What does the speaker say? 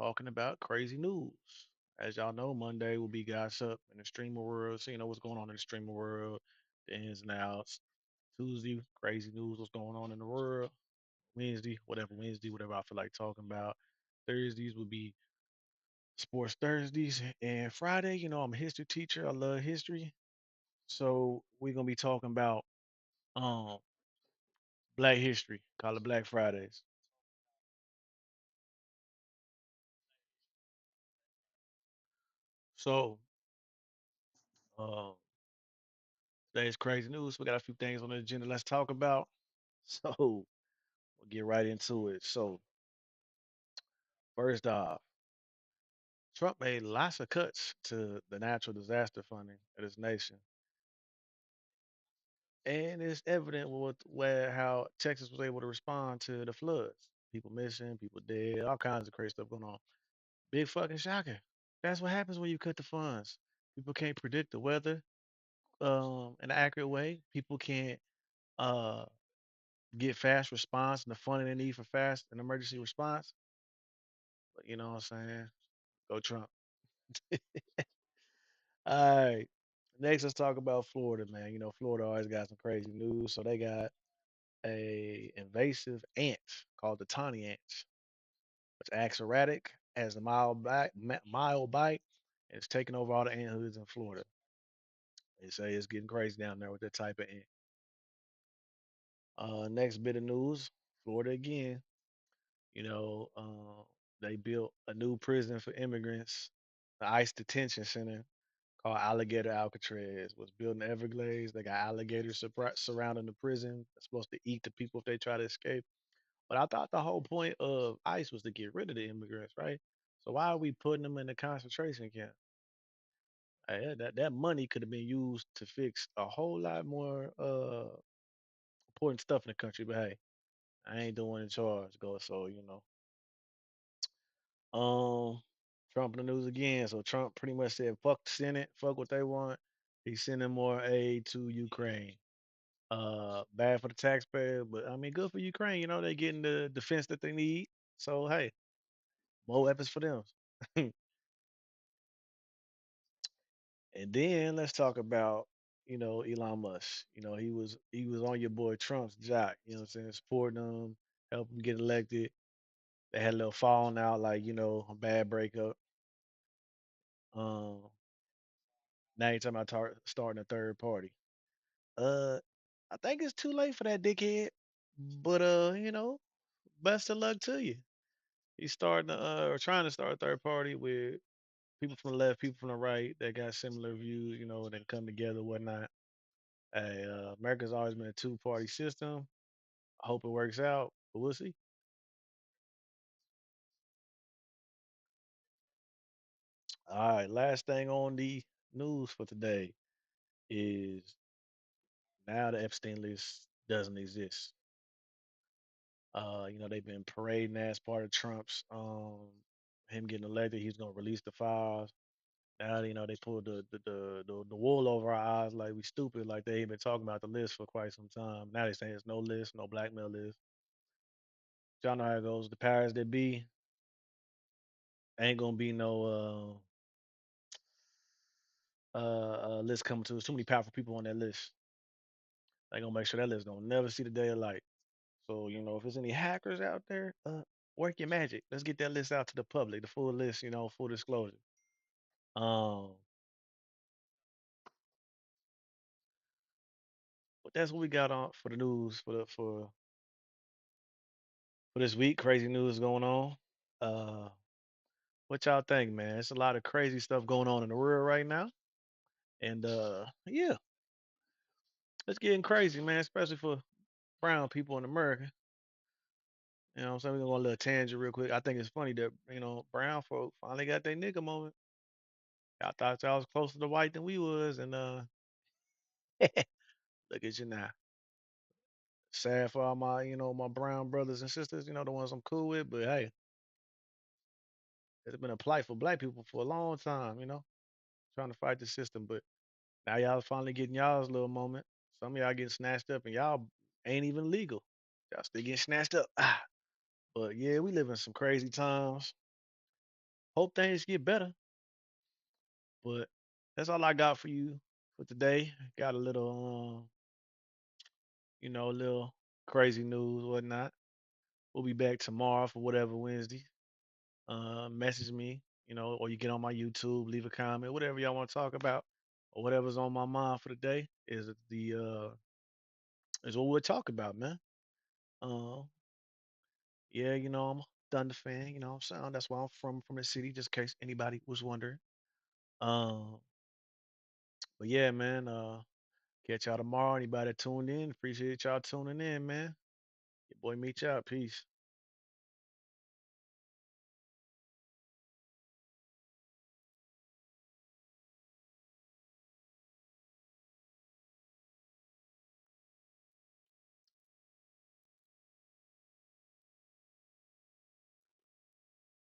talking about crazy news. As y'all know, Monday will be gossip in the streamer world. So you know what's going on in the streamer world, the ins and outs. Tuesday, crazy news, what's going on in the world. Wednesday, whatever I feel like talking about. Thursdays will be sports Thursdays. And Friday, I'm a history teacher. I love history. So we're gonna be talking about um Black history. Call it Black Fridays. So um today's crazy news. We got a few things on the agenda let's talk about. So we'll get right into it. So first off, Trump made lots of cuts to the natural disaster funding of this nation. And it's evident with where how Texas was able to respond to the floods. People missing, people dead, all kinds of crazy stuff going on. Big fucking shocker. That's what happens when you cut the funds. People can't predict the weather in an accurate way. People can't uh get fast response and the funding they need for fast and emergency response. But you know what I'm saying? Go Trump. All right. Next, let's talk about Florida, man. You know, Florida always got some crazy news. So they got a invasive ant called the tawny ant, which acts erratic, has a mild bite, and it's taking over all the ant hoods in Florida. They say it's getting crazy down there with that type of ant. Next bit of news, Florida again. You know, they built a new prison for immigrants, the ICE detention center called Alligator Alcatraz. Was built in the Everglades. They got alligators surrounding the prison. They're supposed to eat the people if they try to escape. But I thought the whole point of ICE was to get rid of the immigrants, right? So why are we putting them in the concentration camp? That money could have been used to fix a whole lot more important stuff in the country. But hey, I ain't the one in charge, go. So Um, Trump in the news again. So Trump pretty much said, "Fuck the Senate, fuck what they want." He's sending more aid to Ukraine. Bad for the taxpayer, but I mean, good for Ukraine. You know, they getting the defense that they need. So hey, more weapons for them. And then let's talk about Elon Musk. He was on your boy Trump's jock. You know what I'm saying, supporting him, helping him get elected. They had a little falling out, like a bad breakup. Um, Now you're talking about starting a third party. Uh, I think it's too late for that dickhead. But best of luck to you. He's starting or trying to start a third party with people from the left, people from the right that got similar views. That come together, whatnot. Hey, America's always been a two-party system. I hope it works out, but we'll see. All right, last thing on the news for today is now the Epstein list doesn't exist. They've been parading as part of Trump's him getting elected. He's gonna release the files. Now they pulled the wool over our eyes like we stupid, like they ain't been talking about the list for quite some time. Now they saying there's no list, no blackmail list. Y'all know how it goes. The powers that be ain't gonna be no list coming to us. Too many powerful people on that list. They gonna make sure that list gonna never see the day of light. So if there's any hackers out there, work your magic. Let's get that list out to the public, the full list. Full disclosure. Um, but that's what we got on for the news for this week. Crazy news going on. Uh, what y'all think, man? It's a lot of crazy stuff going on in the world right now, and yeah, it's getting crazy, man. Especially for brown people in America. I'm saying we're gonna go a little tangent real quick. I think it's funny that brown folk finally got their nigga moment. I thought y'all was closer to white than we was, and look at you now. Sad for all my my brown brothers and sisters. The ones I'm cool with, but hey, it's been a plight for black people for a long time. Trying to fight the system, but now y'all finally getting y'all's little moment. Some of y'all getting snatched up, and y'all ain't even legal. Y'all still getting snatched up. But yeah, we live in some crazy times. hope things get better. But that's all I got for you for today. Got a little, a little crazy news, whatnot. We'll be back tomorrow for whatever Wednesday. Message me, or you get on my YouTube, leave a comment, whatever y'all want to talk about, or whatever's on my mind for the day is what we'll talk about, man. Uh, yeah, I'm a Thunder fan. You know what I'm saying? That's why I'm from the city, just in case anybody was wondering. Um, but yeah, man. Catch y'all tomorrow. Anybody that tuned in, appreciate y'all tuning in, man. Your boy meet y'all. Peace.